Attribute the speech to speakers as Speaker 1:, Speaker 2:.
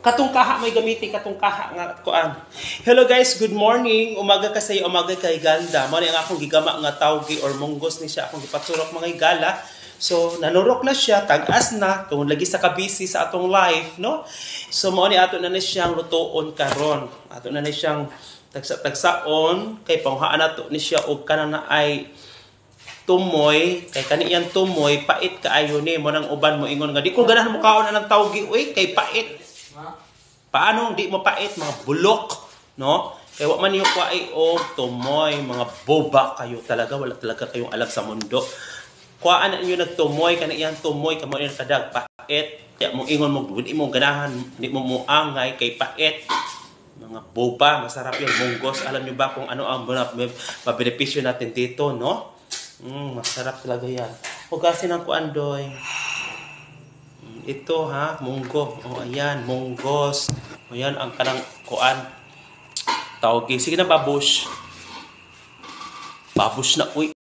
Speaker 1: Katong kaha may gamitin, katong kaha nga kuan. Hello guys, good morning. Umaga kasi umaga kay ganda. Mao ni ang akong gigama nga tawgi or munggos ni siya akong gipaturok mga igala. So nanurok na siya, tag-as na tungod lagi sa kabisi sa atong life, no? So mao ni ato na siyang lutoon karon. Ato na siyang tagsa-tagsaon kay panghaan nato ni siya og kanang na ay tumoy kay kaniyang tumoy pait kaayo ni mo nang uban mo ingon nga di ko ganahan mo kaon ng tawgi uy kay pait. Paano di mo pait mga bulok, no? Kaya wa man yung kuai o tumoy, mga boba kayo talaga, wala talaga kayong alam sa mundo. Kuhaan na niyo nagtumoy, kaniyang tumoy, kamo ni kadag pait. Kaya mo ingon mo, di mo ganahan, di mo muangay kay pait. Mga boba, masarap yung munggos. Alam niyo ba kung ano ang mabenepisyo natin dito, no? Masarap talaga yan. Hugasin ang kuandoy. Ito ha, munggo. O ayan, munggos. O yan, ang kanang kuan. Tawagi. Sige na, babush. Babush na, uy.